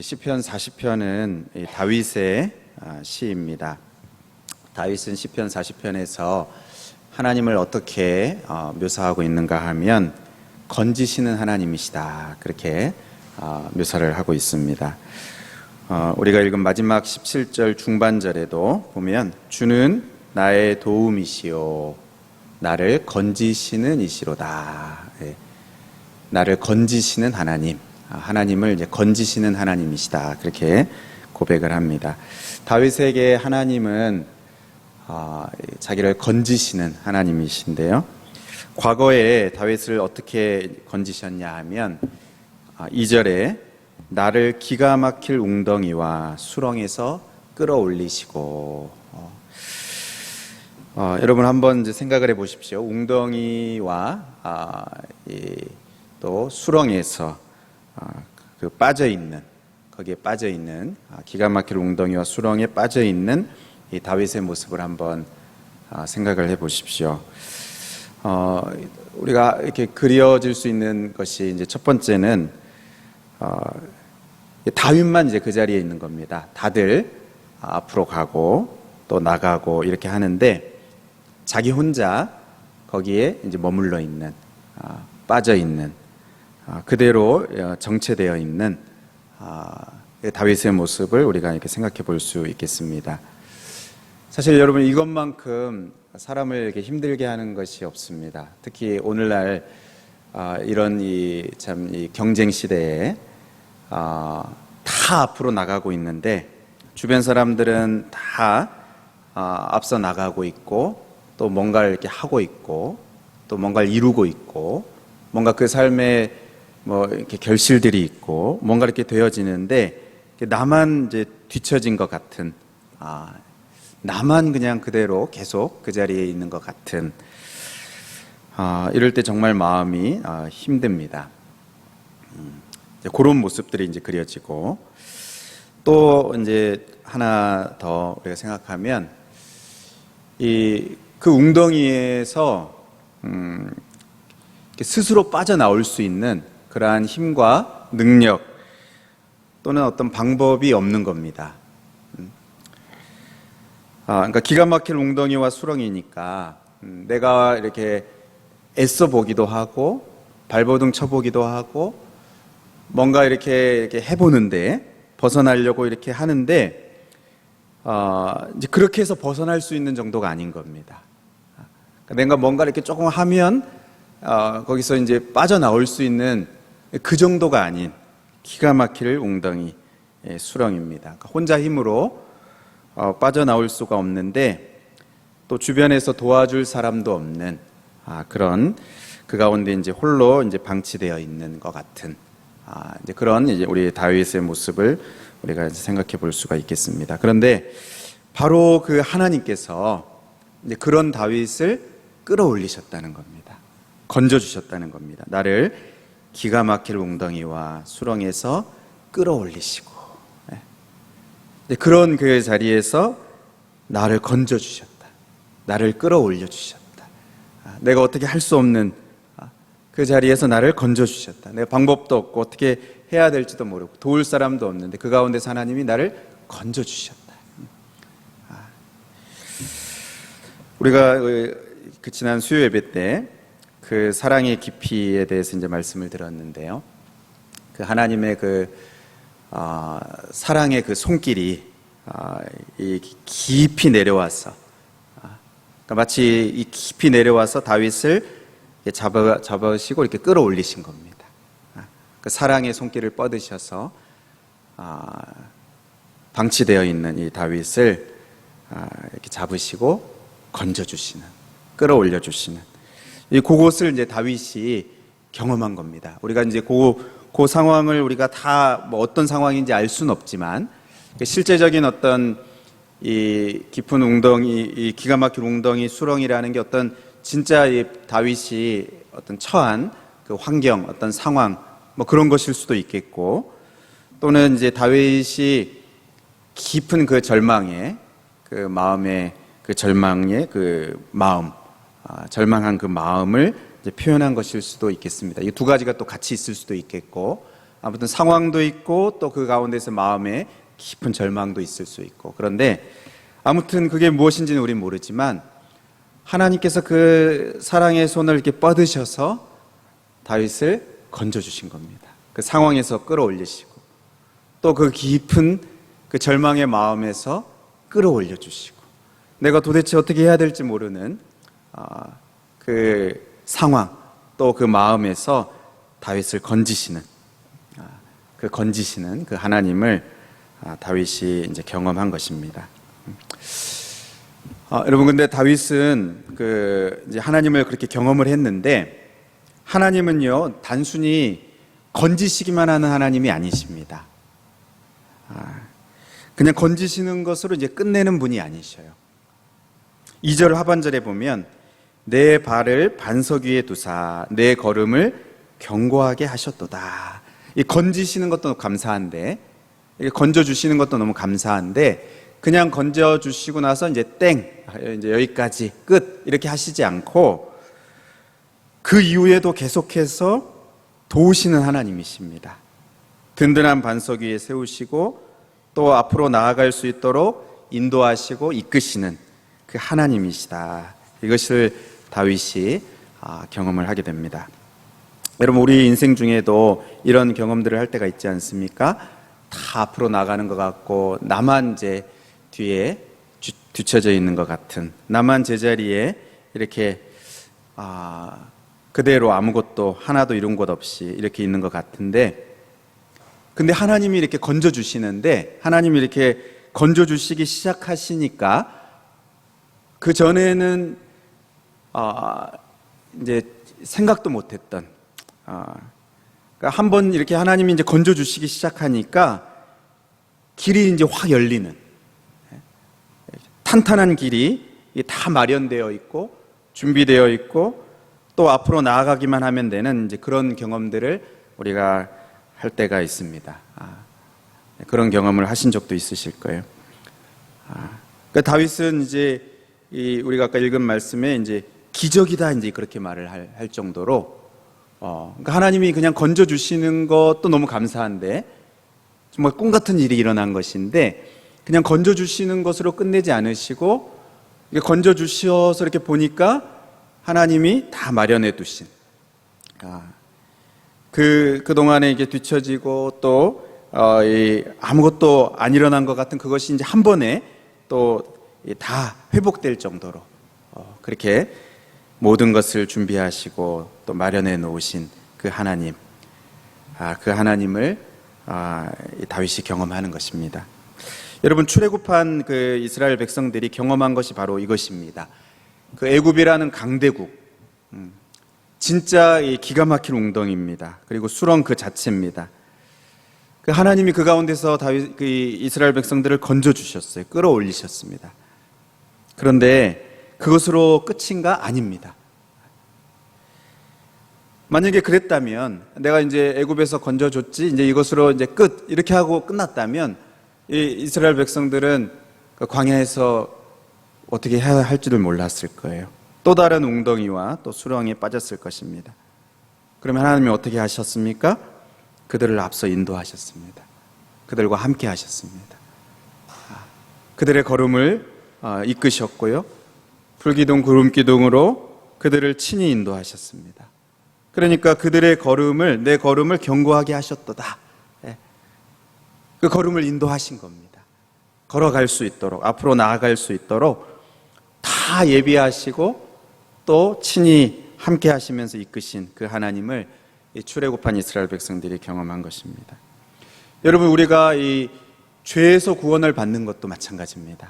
시편 40편은 다윗의 시입니다. 다윗은 시편 40편에서 하나님을 어떻게 묘사하고 있는가 하면 건지시는 하나님이시다, 그렇게 묘사를 하고 있습니다. 우리가 읽은 마지막 17절 중반절에도 보면 주는 나의 도움이시요 나를 건지시는 이시로다. 나를 건지시는 하나님, 하나님을 이제 건지시는 하나님이시다, 그렇게 고백을 합니다. 다윗에게 하나님은 자기를 건지시는 하나님이신데요, 과거에 다윗을 어떻게 건지셨냐 하면 2절에 나를 기가 막힐 웅덩이와 수렁에서 끌어올리시고, 여러분 한번 이제 생각을 해 보십시오. 웅덩이와 또 수렁에서 거기에 빠져 있는 기가 막힐 웅덩이와 수렁에 빠져 있는 이 다윗의 모습을 한번 생각을 해 보십시오. 우리가 이렇게 그려질 수 있는 것이 이제 첫 번째는 다윗만 이제 그 자리에 있는 겁니다. 다들 앞으로 가고 또 나가고 이렇게 하는데 자기 혼자 거기에 이제 머물러 있는, 빠져 있는, 그대로 정체되어 있는 다윗의 모습을 우리가 이렇게 생각해 볼 수 있겠습니다. 사실 여러분, 이것만큼 사람을 이렇게 힘들게 하는 것이 없습니다. 특히 오늘날 이런 이 경쟁 시대에 다 앞으로 나가고 있는데 주변 사람들은 다 앞서 나가고 있고 또 뭔가를 이렇게 하고 있고 또 뭔가를 이루고 있고 뭔가 그 삶에 뭐 이렇게 결실들이 있고 뭔가 이렇게 되어지는데 나만 이제 뒤처진 것 같은, 나만 그냥 그대로 계속 그 자리에 있는 것 같은, 이럴 때 정말 마음이 힘듭니다. 그런 모습들이 이제 그려지고, 또 이제 하나 더 우리가 생각하면 그 웅덩이에서 스스로 빠져나올 수 있는 그러한 힘과 능력 또는 어떤 방법이 없는 겁니다. 그러니까 기가 막힐 웅덩이와 수렁이니까 내가 이렇게 애써 보기도 하고 발버둥 쳐보기도 하고 뭔가 이렇게 해보는데 벗어나려고 이렇게 하는데 이제 그렇게 해서 벗어날 수 있는 정도가 아닌 겁니다. 그러니까 내가 뭔가 이렇게 조금 하면 거기서 이제 빠져나올 수 있는 그 정도가 아닌 기가 막힐 웅덩이, 수렁입니다. 그러니까 혼자 힘으로 빠져나올 수가 없는데 또 주변에서 도와줄 사람도 없는 그런, 그 가운데 이제 홀로 이제 방치되어 있는 것 같은 이제 그런 이제 우리 다윗의 모습을 우리가 이제 생각해 볼 수가 있겠습니다. 그런데 바로 그 하나님께서 이제 그런 다윗을 끌어올리셨다는 겁니다. 건져주셨다는 겁니다. 나를 기가 막힐 웅덩이와 수렁에서 끌어올리시고, 그런 그 자리에서 나를 건져주셨다, 나를 끌어올려 주셨다, 내가 어떻게 할 수 없는 그 자리에서 나를 건져주셨다, 내가 방법도 없고 어떻게 해야 될지도 모르고 도울 사람도 없는데 그 가운데서 하나님이 나를 건져주셨다. 우리가 그 지난 수요 예배 때 그 사랑의 깊이에 대해서 이제 말씀을 들었는데요, 그 하나님의 그 사랑의 그 손길이 이 깊이 내려와서, 그러니까 마치 이 깊이 내려와서 다윗을 잡으시고 이렇게 끌어올리신 겁니다. 그 사랑의 손길을 뻗으셔서 방치되어 있는 이 다윗을 이렇게 잡으시고 건져주시는, 끌어올려주시는, 그곳을 이제 다윗이 경험한 겁니다. 우리가 이제 그 상황을 우리가 다 뭐 어떤 상황인지 알 수는 없지만 실제적인 어떤 이 깊은 웅덩이, 이 기가 막힌 웅덩이 수렁이라는 게 어떤 진짜 이 다윗이 어떤 처한 그 환경, 어떤 상황, 뭐 그런 것일 수도 있겠고, 또는 이제 다윗이 깊은 그 절망의 그 마음의 그 절망의 그 마음, 절망한 그 마음을 이제 표현한 것일 수도 있겠습니다. 이 두 가지가 또 같이 있을 수도 있겠고, 아무튼 상황도 있고 또 그 가운데서 마음에 깊은 절망도 있을 수 있고, 그런데 아무튼 그게 무엇인지는 우리는 모르지만 하나님께서 그 사랑의 손을 이렇게 뻗으셔서 다윗을 건져주신 겁니다. 그 상황에서 끌어올리시고 또 그 깊은 그 절망의 마음에서 끌어올려 주시고, 내가 도대체 어떻게 해야 될지 모르는 그 상황 또 그 마음에서 다윗을 건지시는 그 하나님을 다윗이 이제 경험한 것입니다. 여러분, 근데 다윗은 이제 하나님을 그렇게 경험을 했는데, 하나님은요 단순히 건지시기만 하는 하나님이 아니십니다. 그냥 건지시는 것으로 이제 끝내는 분이 아니셔요. 2절 하반절에 보면 내 발을 반석 위에 두사 내 걸음을 견고하게 하셨도다. 이 건지시는 것도 감사한데, 건져주시는 것도 너무 감사한데, 그냥 건져주시고 나서 이제 이제 여기까지 끝 이렇게 하시지 않고 그 이후에도 계속해서 도우시는 하나님이십니다. 든든한 반석 위에 세우시고 또 앞으로 나아갈 수 있도록 인도하시고 이끄시는 그 하나님이시다. 이것을 다윗이 경험을 하게 됩니다. 여러분, 우리 인생 중에도 이런 경험들을 할 때가 있지 않습니까? 다 앞으로 나가는 것 같고 나만 이제 뒤에 뒤처져 있는 것 같은, 나만 제자리에 이렇게 그대로 아무것도 하나도 이룬 것 없이 이렇게 있는 것 같은데, 근데 하나님이 이렇게 건져주시는데, 하나님이 이렇게 건져주시기 시작하시니까 그 전에는 이제 생각도 못했던, 그러니까 한번 이렇게 하나님이 이제 건져주시기 시작하니까 길이 이제 확 열리는, 탄탄한 길이 다 마련되어 있고 준비되어 있고 또 앞으로 나아가기만 하면 되는 이제 그런 경험들을 우리가 할 때가 있습니다. 그런 경험을 하신 적도 있으실 거예요. 그러니까 다윗은 이제 우리가 아까 읽은 말씀에 이제 기적이다 이제 그렇게 말을 할 정도로, 그러니까 하나님이 그냥 건져 주시는 것도 너무 감사한데, 정말 꿈 같은 일이 일어난 것인데 그냥 건져 주시는 것으로 끝내지 않으시고, 건져 주셔서 이렇게 보니까 하나님이 다 마련해 두신, 그동안에 이게 뒤처지고 또 아무것도 안 일어난 것 같은 그것이 이제 한 번에 또 다 회복될 정도로 그렇게 모든 것을 준비하시고 또 마련해 놓으신 그 하나님, 그 하나님을 다윗이 경험하는 것입니다. 여러분, 출애굽한 그 이스라엘 백성들이 경험한 것이 바로 이것입니다. 그 애굽이라는 강대국, 진짜 이 기가 막힌 웅덩이입니다. 그리고 수렁 그 자체입니다. 그 하나님이 그 가운데서 그 이스라엘 백성들을 건져 주셨어요. 끌어올리셨습니다. 그런데 그것으로 끝인가? 아닙니다. 만약에 그랬다면, 내가 이제 애굽에서 건져줬지, 이제 이것으로 이제 끝 이렇게 하고 끝났다면 이 이스라엘 백성들은 그 광야에서 어떻게 해야 할지를 몰랐을 거예요. 또 다른 웅덩이와 또 수렁에 빠졌을 것입니다. 그러면 하나님이 어떻게 하셨습니까? 그들을 앞서 인도하셨습니다. 그들과 함께 하셨습니다. 그들의 걸음을 이끄셨고요, 불기둥 구름기둥으로 그들을 친히 인도하셨습니다. 그러니까 그들의 걸음을, 내 걸음을 견고하게 하셨도다. 그 걸음을 인도하신 겁니다. 걸어갈 수 있도록, 앞으로 나아갈 수 있도록 다 예비하시고 또 친히 함께 하시면서 이끄신 그 하나님을 이 출애굽한 이스라엘 백성들이 경험한 것입니다. 여러분, 우리가 이 죄에서 구원을 받는 것도 마찬가지입니다.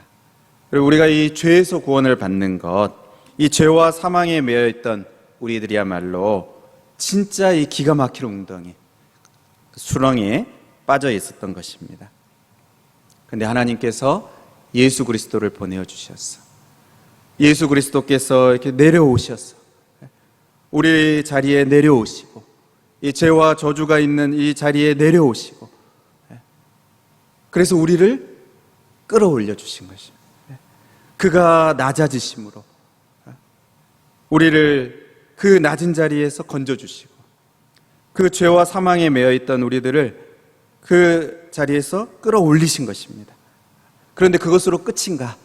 그리고 우리가 이 죄에서 구원을 받는 것, 이 죄와 사망에 매여 있던 우리들이야말로 진짜 이 기가 막힐 웅덩이, 수렁에 빠져 있었던 것입니다. 그런데 하나님께서 예수 그리스도를 보내어 주셨어. 예수 그리스도께서 이렇게 내려오셔서 우리 자리에 내려오시고, 이 죄와 저주가 있는 이 자리에 내려오시고, 그래서 우리를 끌어올려 주신 것입니다. 그가 낮아지심으로 우리를 그 낮은 자리에서 건져주시고, 그 죄와 사망에 매여 있던 우리들을 그 자리에서 끌어올리신 것입니다. 그런데 그것으로 끝인가?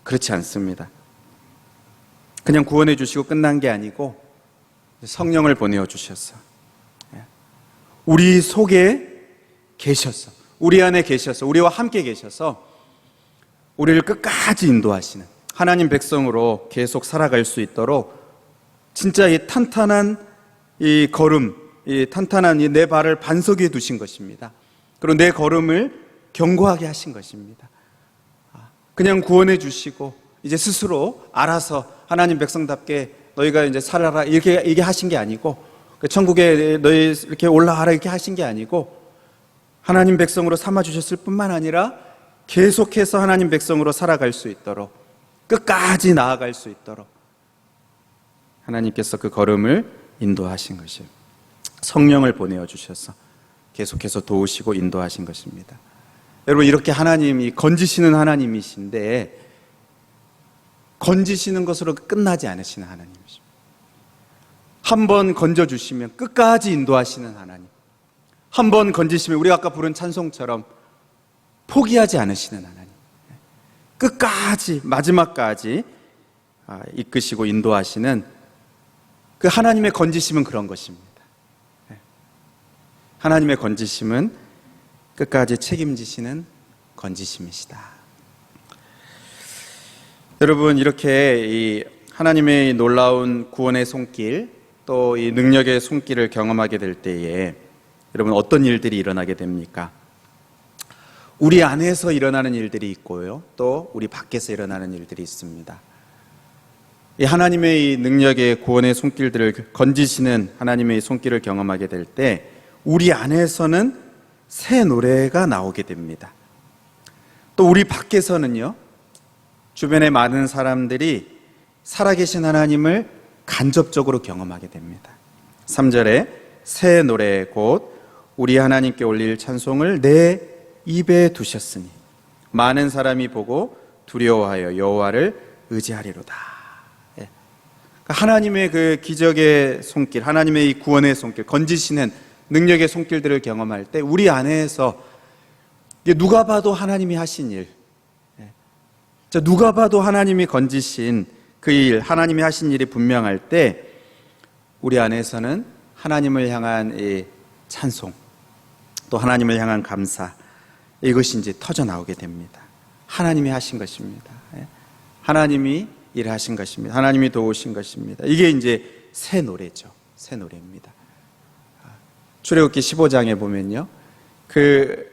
그렇지 않습니다. 그냥 구원해 주시고 끝난 게 아니고 성령을 보내어 주셨어. 우리 속에 계셔서, 우리 안에 계셔서, 우리와 함께 계셔서 우리를 끝까지 인도하시는 하나님 백성으로 계속 살아갈 수 있도록 진짜 이 탄탄한 이 걸음, 이 탄탄한 이 내 발을 반석 위에 두신 것입니다. 그리고 내 걸음을 견고하게 하신 것입니다. 그냥 구원해 주시고 이제 스스로 알아서 하나님 백성답게 너희가 이제 살아라 이렇게 하신 게 아니고, 천국에 너희 이렇게 올라가라 이렇게 하신 게 아니고, 하나님 백성으로 삼아 주셨을 뿐만 아니라 계속해서 하나님 백성으로 살아갈 수 있도록, 끝까지 나아갈 수 있도록 하나님께서 그 걸음을 인도하신 것이에요. 성령을 보내어 주셔서 계속해서 도우시고 인도하신 것입니다. 여러분, 이렇게 하나님이 건지시는 하나님이신데 건지시는 것으로 끝나지 않으시는 하나님이십니다. 한번 건져주시면 끝까지 인도하시는 하나님, 한번 건지시면 우리가 아까 부른 찬송처럼 포기하지 않으시는 하나님, 끝까지 마지막까지 이끄시고 인도하시는 그 하나님의 건지심은 그런 것입니다. 하나님의 건지심은 끝까지 책임지시는 건지심이시다. 여러분, 이렇게 이 하나님의 놀라운 구원의 손길, 또 이 능력의 손길을 경험하게 될 때에 여러분 어떤 일들이 일어나게 됩니까? 우리 안에서 일어나는 일들이 있고요, 또 우리 밖에서 일어나는 일들이 있습니다. 이 하나님의 이 능력의 구원의 손길들을 건지시는 하나님의 손길을 경험하게 될 때 우리 안에서는 새 노래가 나오게 됩니다. 또 우리 밖에서는요, 주변의 많은 사람들이 살아계신 하나님을 간접적으로 경험하게 됩니다. 3절에 새 노래 곧 우리 하나님께 올릴 찬송을 내 입에 두셨으니 많은 사람이 보고 두려워하여 여호와를 의지하리로다. 하나님의 그 기적의 손길, 하나님의 이 구원의 손길, 건지시는 능력의 손길들을 경험할 때 우리 안에서 누가 봐도 하나님이 하신 일, 누가 봐도 하나님이 건지신 그 일, 하나님이 하신 일이 분명할 때 우리 안에서는 하나님을 향한 이 찬송, 또 하나님을 향한 감사, 이것이 이제 터져 나오게 됩니다. 하나님이 하신 것입니다. 하나님이 일하신 것입니다. 하나님이 도우신 것입니다. 이게 이제 새 노래죠. 새 노래입니다. 출애굽기 15장에 보면요, 그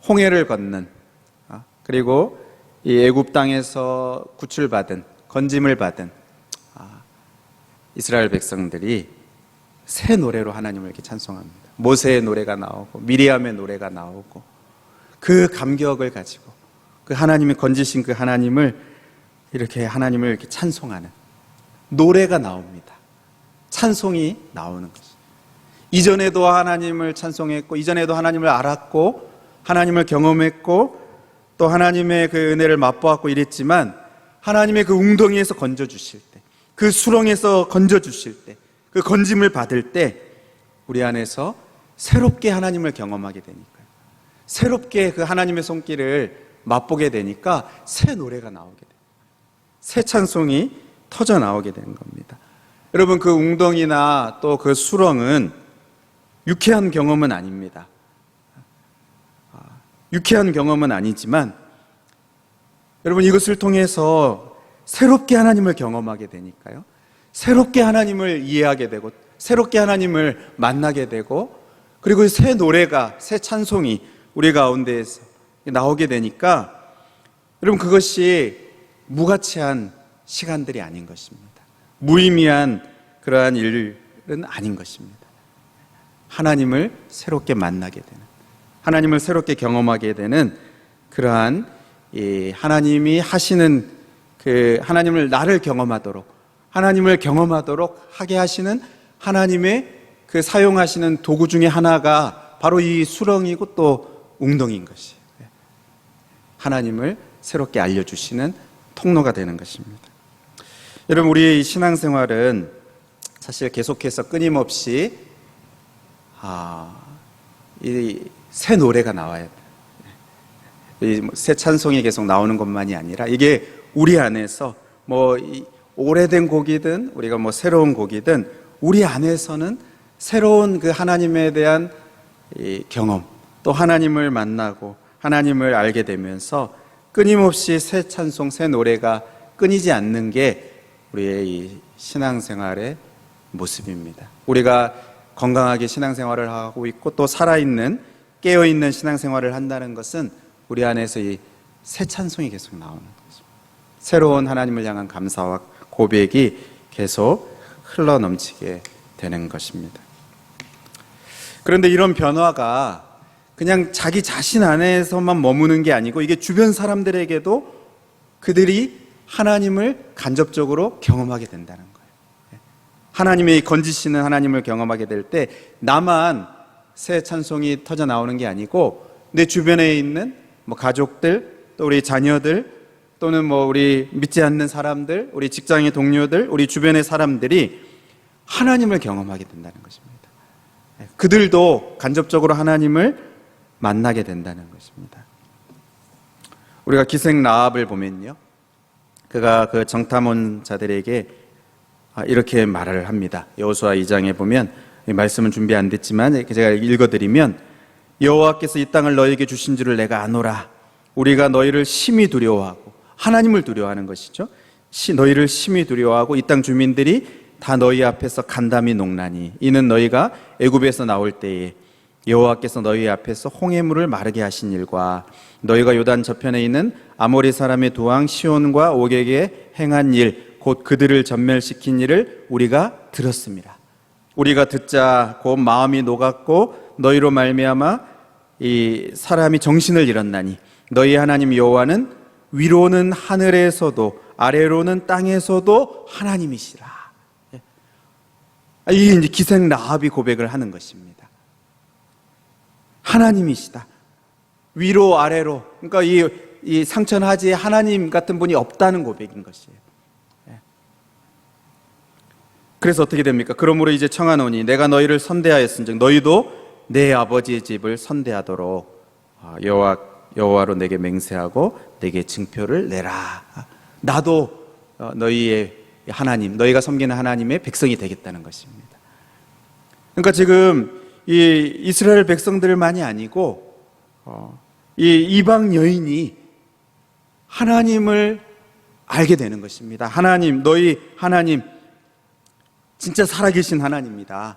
홍해를 건넌, 그리고 이 애굽 땅에서 구출받은, 건짐을 받은 이스라엘 백성들이 새 노래로 하나님을 이렇게 찬송합니다. 모세의 노래가 나오고 미리암의 노래가 나오고 그 감격을 가지고 그 하나님이 건지신 그 하나님을 이렇게 찬송하는 노래가 나옵니다. 찬송이 나오는 것이죠. 이전에도 하나님을 찬송했고, 이전에도 하나님을 알았고, 하나님을 경험했고, 또 하나님의 그 은혜를 맛보았고 이랬지만, 하나님의 그 웅덩이에서 건져주실 때, 그 수렁에서 건져주실 때, 그 건짐을 받을 때 우리 안에서 새롭게 하나님을 경험하게 되니까요, 새롭게 그 하나님의 손길을 맛보게 되니까 새 노래가 나오게 돼요. 새 찬송이 터져 나오게 되는 겁니다. 여러분, 그 웅덩이나 또 그 수렁은 유쾌한 경험은 아닙니다. 유쾌한 경험은 아니지만 여러분, 이것을 통해서 새롭게 하나님을 경험하게 되니까요, 새롭게 하나님을 이해하게 되고 새롭게 하나님을 만나게 되고, 그리고 새 노래가, 새 찬송이 우리 가운데에서 나오게 되니까 여러분, 그것이 무가치한 시간들이 아닌 것입니다. 무의미한 그러한 일은 아닌 것입니다. 하나님을 새롭게 만나게 되는, 하나님을 새롭게 경험하게 되는 그러한 이 하나님이 하시는 그 하나님을 나를 경험하도록, 하나님을 경험하도록 하게 하시는 하나님의 그 사용하시는 도구 중에 하나가 바로 이 수렁이고 또 웅덩이인 것이에요. 하나님을 새롭게 알려주시는 통로가 되는 것입니다. 여러분, 우리의 신앙생활은 사실 계속해서 끊임없이 이 새 노래가 나와야 돼. 새 찬송이 계속 나오는 것만이 아니라 이게 우리 안에서 이 오래된 곡이든 우리가 새로운 곡이든 우리 안에서는 새로운 그 하나님에 대한 이 경험, 또 하나님을 만나고 하나님을 알게 되면서 끊임없이 새 찬송, 새 노래가 끊이지 않는 게 우리의 이 신앙생활의 모습입니다. 우리가 건강하게 신앙생활을 하고 있고 또 살아있는 깨어있는 신앙생활을 한다는 것은 우리 안에서 이 새 찬송이 계속 나오는 거죠. 새로운 하나님을 향한 감사와 고백이 계속 흘러넘치게 되는 것입니다. 그런데 이런 변화가 그냥 자기 자신 안에서만 머무는 게 아니고 이게 주변 사람들에게도 그들이 하나님을 간접적으로 경험하게 된다는 거예요. 하나님의 건지시는 하나님을 경험하게 될 때 나만 새 찬송이 터져 나오는 게 아니고 내 주변에 있는 가족들, 또 우리 자녀들, 또는 우리 믿지 않는 사람들, 우리 직장의 동료들, 우리 주변의 사람들이 하나님을 경험하게 된다는 것입니다. 그들도 간접적으로 하나님을 만나게 된다는 것입니다. 우리가 기생 라합을 보면요, 그가 그 정탐원 자들에게 이렇게 말을 합니다. 여호수아 2장에 보면, 이 말씀은 준비 안 됐지만 제가 읽어드리면, 여호와께서 이 땅을 너에게 주신 줄을 내가 아노라. 우리가 너희를 심히 두려워하고, 하나님을 두려워하는 것이죠. 너희를 심히 두려워하고 이 땅 주민들이 다 너희 앞에서 간담이 녹나니 이는 너희가 애굽에서 나올 때에 여호와께서 너희 앞에서 홍해물을 마르게 하신 일과 너희가 요단 저편에 있는 아모리 사람의 두 왕 시온과 옥에게 행한 일, 곧 그들을 전멸시킨 일을 우리가 들었습니다. 우리가 듣자 곧 마음이 녹았고 너희로 말미암아 이 사람이 정신을 잃었나니 너희 하나님 여호와는 위로는 하늘에서도 아래로는 땅에서도 하나님이시라. 이게 이제 기생 라합이 고백을 하는 것입니다. 하나님이시다. 위로 아래로, 그러니까 이 상천하지에 하나님 같은 분이 없다는 고백인 것이에요. 그래서 어떻게 됩니까? 그러므로 이제 청하노니 내가 너희를 선대하였은즉 너희도 내 아버지의 집을 선대하도록 여호와로 내게 맹세하고 내게 증표를 내라. 나도 너희의 하나님, 너희가 섬기는 하나님의 백성이 되겠다는 것입니다. 그러니까 지금 이 이스라엘 백성들만이 아니고 이 이방 여인이 하나님을 알게 되는 것입니다. 하나님, 너희 하나님 진짜 살아계신 하나님이다.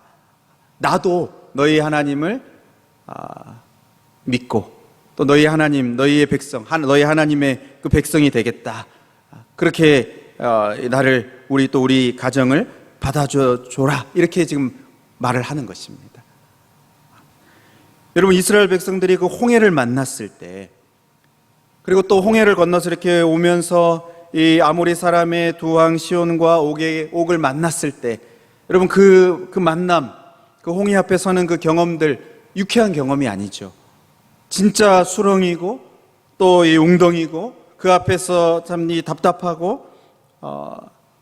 나도 너희 하나님을 믿고 또 너희 하나님, 너희의 백성, 너희 하나님의 그 백성이 되겠다. 그렇게 나를 우리 가정을 받아줘라. 이렇게 지금 말을 하는 것입니다. 여러분, 이스라엘 백성들이 그 홍해를 만났을 때, 그리고 또 홍해를 건너서 이렇게 오면서 이 아모리 사람의 두 왕 시온과 옥을 만났을 때, 여러분 그 만남, 그 홍해 앞에 서는 그 경험들 유쾌한 경험이 아니죠. 진짜 수렁이고 또 이 웅덩이고 그 앞에서 참 답답하고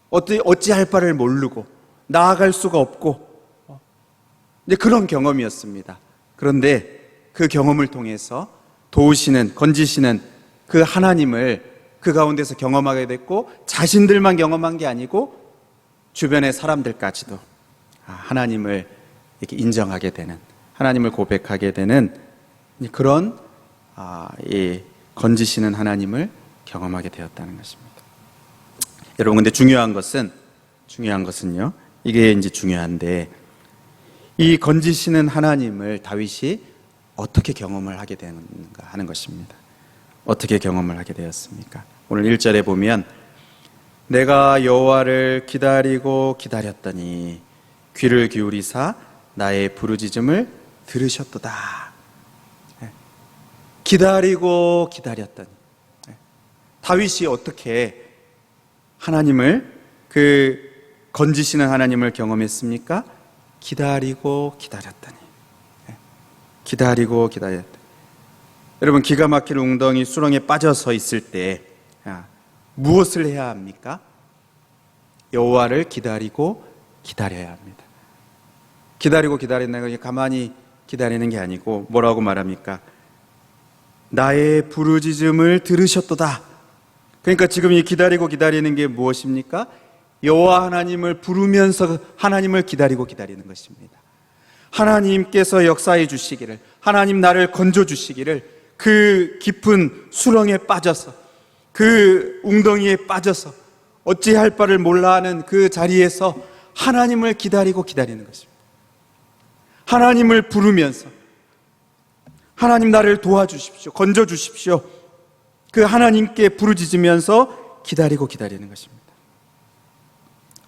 어찌할 바를 모르고 나아갈 수가 없고 이제 그런 경험이었습니다. 그런데 그 경험을 통해서 도우시는, 건지시는 그 하나님을 그 가운데서 경험하게 됐고 자신들만 경험한 게 아니고 주변의 사람들까지도 하나님을 이렇게 인정하게 되는, 하나님을 고백하게 되는 그런 이 건지시는 하나님을 경험하게 되었다는 것입니다. 여러분, 근데 중요한 것은요, 이게 이제 중요한데, 이 건지시는 하나님을 다윗이 어떻게 경험을 하게 되는가 하는 것입니다. 어떻게 경험을 하게 되었습니까? 오늘 1절에 보면 내가 여호와를 기다리고 기다렸더니 귀를 기울이사 나의 부르짖음을 들으셨도다. 기다리고 기다렸더니, 다윗이 어떻게 하나님을, 그 건지시는 하나님을 경험했습니까? 기다리고 기다렸더니. 기다리고 기다렸더니. 여러분, 기가 막힐 웅덩이 수렁에 빠져서 있을 때 무엇을 해야 합니까? 여호와를 기다리고 기다려야 합니다. 기다리고 기다린다는 건 가만히 기다리는 게 아니고 뭐라고 말합니까? 나의 부르짖음을 들으셨도다. 그러니까 지금 이 기다리고 기다리는 게 무엇입니까? 여호와 하나님을 부르면서 하나님을 기다리고 기다리는 것입니다. 하나님께서 역사해 주시기를, 하나님 나를 건져 주시기를, 그 깊은 수렁에 빠져서, 그 웅덩이에 빠져서 어찌할 바를 몰라 하는 그 자리에서 하나님을 기다리고 기다리는 것입니다. 하나님을 부르면서 하나님 나를 도와주십시오, 건져 주십시오, 그 하나님께 부르짖으면서 기다리고 기다리는 것입니다.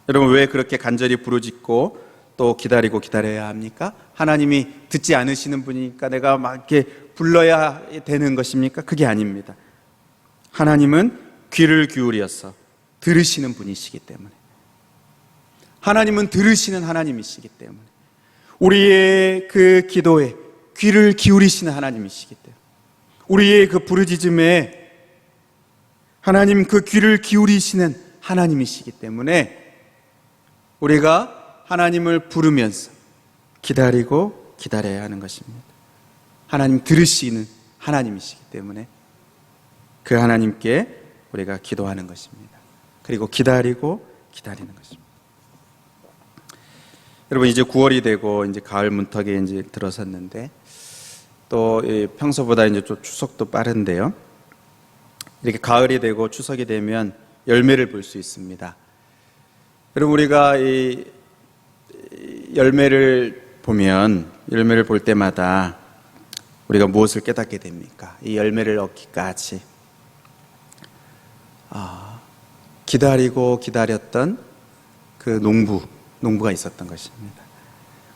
여러분, 왜 그렇게 간절히 부르짖고 또 기다리고 기다려야 합니까? 하나님이 듣지 않으시는 분이니까 내가 막 이렇게 불러야 되는 것입니까? 그게 아닙니다. 하나님은 귀를 기울여서 들으시는 분이시기 때문에, 하나님은 들으시는 하나님이시기 때문에, 우리의 그 기도에 귀를 기울이시는 하나님이시기 때문에, 우리의 그 부르짖음에 하나님 그 귀를 기울이시는 하나님이시기 때문에 우리가 하나님을 부르면서 기다리고 기다려야 하는 것입니다. 하나님 들으시는 하나님이시기 때문에 그 하나님께 우리가 기도하는 것입니다. 그리고 기다리고 기다리는 것입니다. 여러분, 이제 9월이 되고 이제 가을 문턱에 이제 들어섰는데, 또 평소보다 이제 좀 추석도 빠른데요. 이렇게 가을이 되고 추석이 되면 열매를 볼 수 있습니다. 여러분, 우리가 이 열매를 보면, 열매를 볼 때마다 우리가 무엇을 깨닫게 됩니까? 이 열매를 얻기까지 기다리고 기다렸던 그 농부가 있었던 것입니다.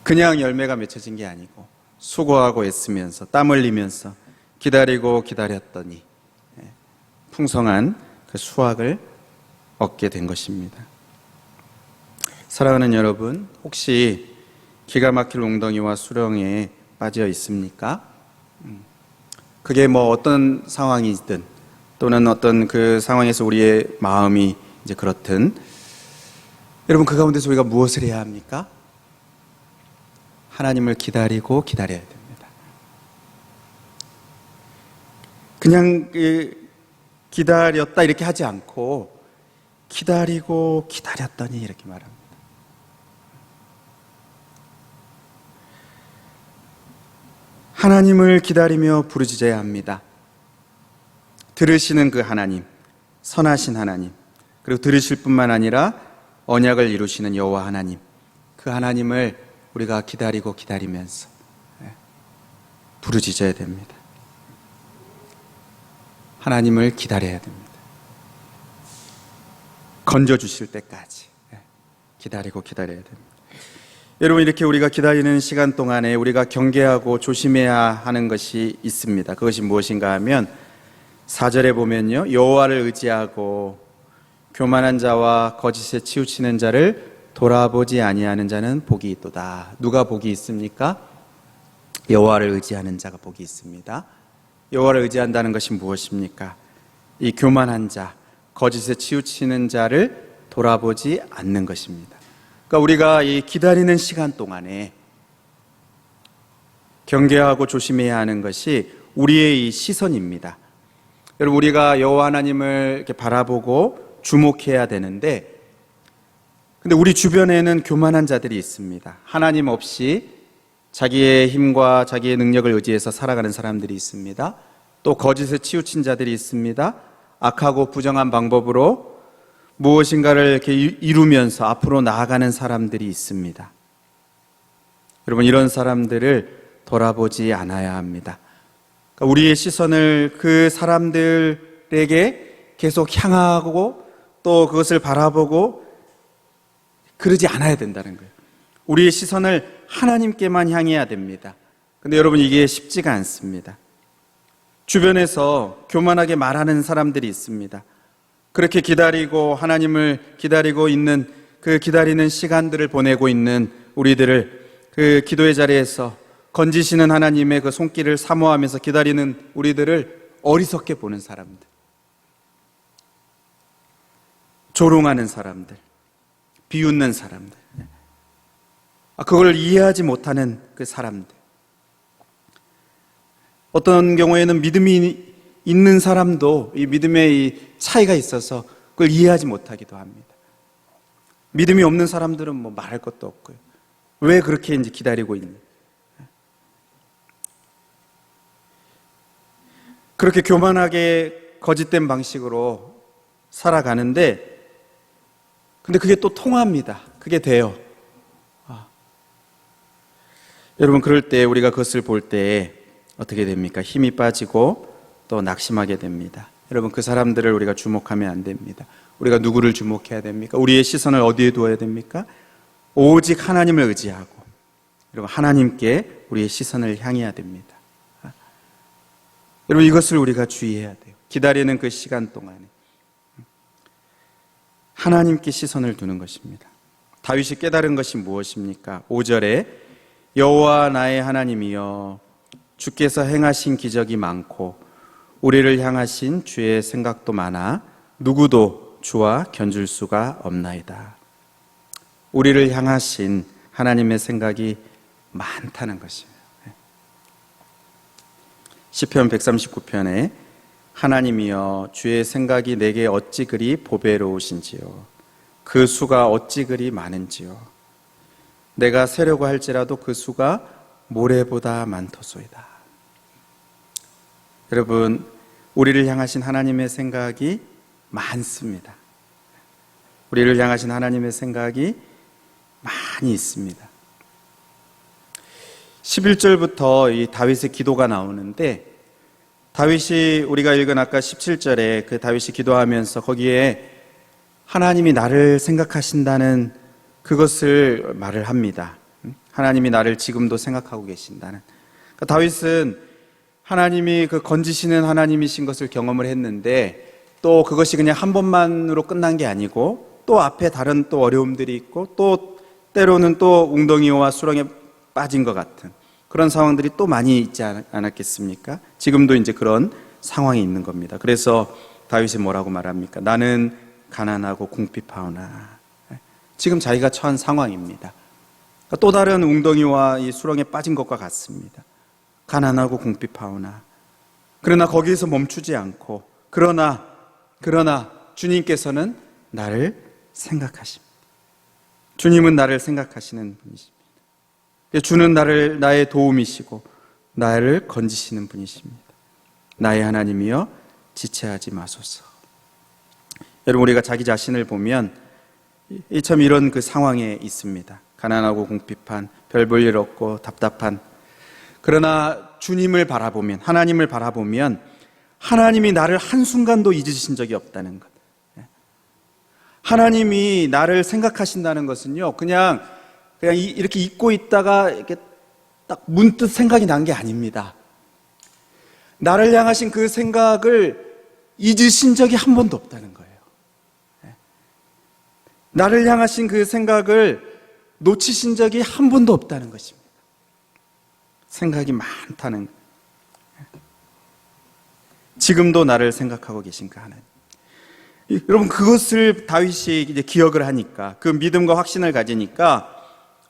그냥 열매가 맺혀진 게 아니고 수고하고 애쓰면서 땀 흘리면서 기다리고 기다렸더니 풍성한 그 수확을 얻게 된 것입니다. 사랑하는 여러분, 혹시 기가 막힐 웅덩이와 수렁에 빠져 있습니까? 그게 뭐 어떤 상황이든, 또는 어떤 그 상황에서 우리의 마음이 이제 그렇든, 여러분, 그 가운데서 우리가 무엇을 해야 합니까? 하나님을 기다리고 기다려야 됩니다. 그냥 기다렸다 이렇게 하지 않고 기다리고 기다렸더니 이렇게 말합니다. 하나님을 기다리며 부르짖어야 합니다. 들으시는 그 하나님, 선하신 하나님, 그리고 들으실 뿐만 아니라 언약을 이루시는 여호와 하나님, 그 하나님을 우리가 기다리고 기다리면서 부르짖어야 됩니다. 하나님을 기다려야 됩니다. 건져주실 때까지 기다리고 기다려야 됩니다. 여러분, 이렇게 우리가 기다리는 시간 동안에 우리가 경계하고 조심해야 하는 것이 있습니다. 그것이 무엇인가 하면 4절에 보면요, 여호와를 의지하고 교만한 자와 거짓에 치우치는 자를 돌아보지 아니하는 자는 복이 있도다. 누가 복이 있습니까? 여호와를 의지하는 자가 복이 있습니다. 여호와를 의지한다는 것이 무엇입니까? 이 교만한 자, 거짓에 치우치는 자를 돌아보지 않는 것입니다. 그러니까 우리가 이 기다리는 시간 동안에 경계하고 조심해야 하는 것이 우리의 이 시선입니다. 여러분, 우리가 여호와 하나님을 이렇게 바라보고 주목해야 되는데, 근데 우리 주변에는 교만한 자들이 있습니다. 하나님 없이 자기의 힘과 자기의 능력을 의지해서 살아가는 사람들이 있습니다. 또 거짓에 치우친 자들이 있습니다. 악하고 부정한 방법으로 무엇인가를 이렇게 이루면서 앞으로 나아가는 사람들이 있습니다. 여러분, 이런 사람들을 돌아보지 않아야 합니다. 그러니까 우리의 시선을 그 사람들에게 계속 향하고 또 그것을 바라보고 그러지 않아야 된다는 거예요. 우리의 시선을 하나님께만 향해야 됩니다. 근데 여러분, 이게 쉽지가 않습니다. 주변에서 교만하게 말하는 사람들이 있습니다. 그렇게 기다리고 하나님을 기다리고 있는 그 기다리는 시간들을 보내고 있는 우리들을 그 기도의 자리에서 건지시는 하나님의 그 손길을 사모하면서 기다리는 우리들을 어리석게 보는 사람들, 조롱하는 사람들, 비웃는 사람들, 그걸 이해하지 못하는 그 사람들. 어떤 경우에는 믿음이 있는 사람도 이 믿음의 이 차이가 있어서 그걸 이해하지 못하기도 합니다. 믿음이 없는 사람들은 뭐 말할 것도 없고요. 왜 그렇게 이제 기다리고 있는? 그렇게 교만하게 거짓된 방식으로 살아가는데, 근데 그게 또 통합니다. 그게 돼요. 여러분, 그럴 때 우리가 그것을 볼 때 어떻게 됩니까? 힘이 빠지고 또 낙심하게 됩니다. 여러분, 그 사람들을 우리가 주목하면 안 됩니다. 우리가 누구를 주목해야 됩니까? 우리의 시선을 어디에 두어야 됩니까? 오직 하나님을 의지하고, 여러분, 하나님께 우리의 시선을 향해야 됩니다. 여러분, 이것을 우리가 주의해야 돼요. 기다리는 그 시간 동안에 하나님께 시선을 두는 것입니다. 다윗이 깨달은 것이 무엇입니까? 5절에 여호와 나의 하나님이여, 주께서 행하신 기적이 많고 우리를 향하신 주의 생각도 많아 누구도 주와 견줄 수가 없나이다. 우리를 향하신 하나님의 생각이 많다는 것이에요. 시편 139편에 하나님이여, 주의 생각이 내게 어찌 그리 보배로우신지요, 그 수가 어찌 그리 많은지요. 내가 세려고 할지라도 그 수가 모래보다 많도소이다. 여러분, 우리를 향하신 하나님의 생각이 많습니다. 우리를 향하신 하나님의 생각이 많이 있습니다. 11절부터 이 다윗의 기도가 나오는데, 다윗이 우리가 읽은 아까 17절에 그 다윗이 기도하면서 거기에 하나님이 나를 생각하신다는 그것을 말을 합니다. 하나님이 나를 지금도 생각하고 계신다는. 그러니까 다윗은 하나님이 그 건지시는 하나님이신 것을 경험을 했는데, 또 그것이 그냥 한 번만으로 끝난 게 아니고 또 앞에 다른 또 어려움들이 있고 또 때로는 또 웅덩이와 수렁에 빠진 것 같은 그런 상황들이 또 많이 있지 않았겠습니까? 지금도 이제 그런 상황이 있는 겁니다. 그래서 다윗이 뭐라고 말합니까? 나는 가난하고 궁핍하오나. 지금 자기가 처한 상황입니다. 또 다른 웅덩이와 이 수렁에 빠진 것과 같습니다. 가난하고 궁핍하오나. 그러나 거기에서 멈추지 않고, 그러나 주님께서는 나를 생각하십니다. 주님은 나를 생각하시는 분이십니다. 주는 나의 도움이시고 나를 건지시는 분이십니다. 나의 하나님이여, 지체하지 마소서. 여러분, 우리가 자기 자신을 보면 참 이런 그 상황에 있습니다. 가난하고 궁핍한, 별 볼 일 없고 답답한. 그러나 주님을 바라보면, 하나님을 바라보면 하나님이 나를 한순간도 잊으신 적이 없다는 것. 하나님이 나를 생각하신다는 것은요, 그냥 이렇게 잊고 있다가 이렇게 딱 문득 생각이 난 게 아닙니다. 나를 향하신 그 생각을 잊으신 적이 한 번도 없다는 거예요. 나를 향하신 그 생각을 놓치신 적이 한 번도 없다는 것입니다. 생각이 많다는 거예요. 지금도 나를 생각하고 계신 그 하나님. 여러분, 그것을 다윗이 이제 기억을 하니까, 그 믿음과 확신을 가지니까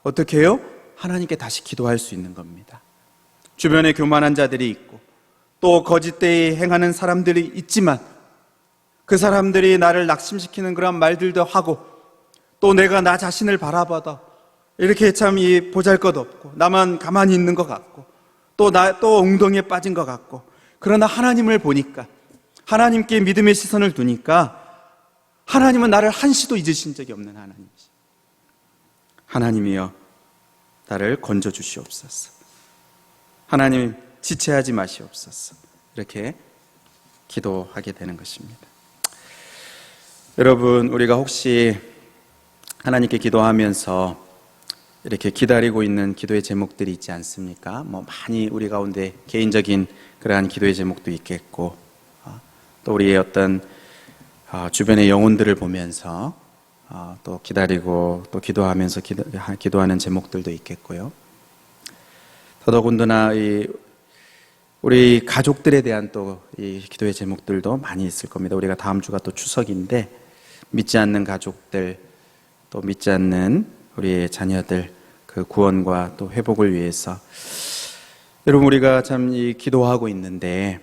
어떻게 해요? 하나님께 다시 기도할 수 있는 겁니다. 주변에 교만한 자들이 있고 또 거짓되이 행하는 사람들이 있지만, 그 사람들이 나를 낙심시키는 그런 말들도 하고, 또 내가 나 자신을 바라봐도 이렇게 참 이 보잘것없고 나만 가만히 있는 것 같고 또 웅덩이에 빠진 것 같고, 그러나 하나님을 보니까, 하나님께 믿음의 시선을 두니까 하나님은 나를 한시도 잊으신 적이 없는 하나님이시. 하나님이여, 나를 건져주시옵소서. 하나님, 지체하지 마시옵소서. 이렇게 기도하게 되는 것입니다. 여러분, 우리가 혹시 하나님께 기도하면서 이렇게 기다리고 있는 기도의 제목들이 있지 않습니까? 많이 우리 가운데 개인적인 그러한 기도의 제목도 있겠고, 또 우리의 어떤 주변의 영혼들을 보면서 또 기다리고 또 기도하면서 기도하는 제목들도 있겠고요. 더더군다나 우리 가족들에 대한 또 이 기도의 제목들도 많이 있을 겁니다. 우리가 다음 주가 또 추석인데, 믿지 않는 가족들, 또 믿지 않는 우리의 자녀들, 그 구원과 또 회복을 위해서. 여러분, 우리가 참 이 기도하고 있는데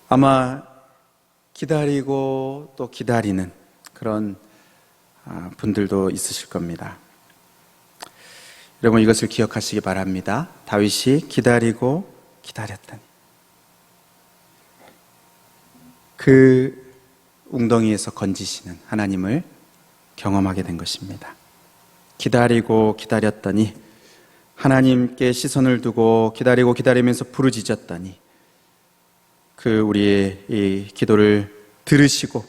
아마 기다리고 또 기다리는 그런 분들도 있으실 겁니다. 여러분, 이것을 기억하시기 바랍니다. 다윗이 기다리고 기다렸더니 그 웅덩이에서 건지시는 하나님을 경험하게 된 것입니다. 기다리고 기다렸더니 하나님께 시선을 두고 기다리고 기다리면서 부르짖었더니 그 우리의 이 기도를 들으시고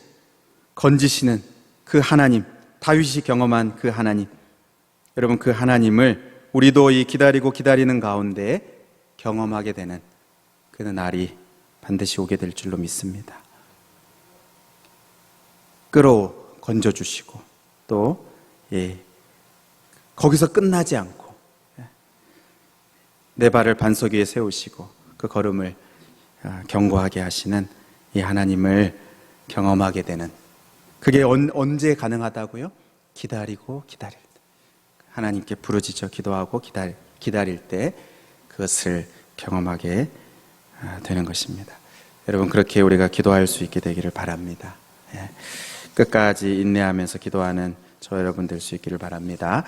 건지시는 그 하나님, 다윗이 경험한 그 하나님, 여러분, 그 하나님을 우리도 이 기다리고 기다리는 가운데 경험하게 되는 그 날이 반드시 오게 될 줄로 믿습니다. 끌어 건져주시고 또 거기서 끝나지 않고 내 발을 반석 위에 세우시고 그 걸음을 견고하게 하시는 이 하나님을 경험하게 되는, 그게 언제 가능하다고요? 기다리고 기다릴 때, 하나님께 부르짖어 기도하고 기다릴 때 그것을 경험하게 되는 것입니다. 여러분, 그렇게 우리가 기도할 수 있게 되기를 바랍니다. 끝까지 인내하면서 기도하는 저 여러분 될 수 있기를 바랍니다.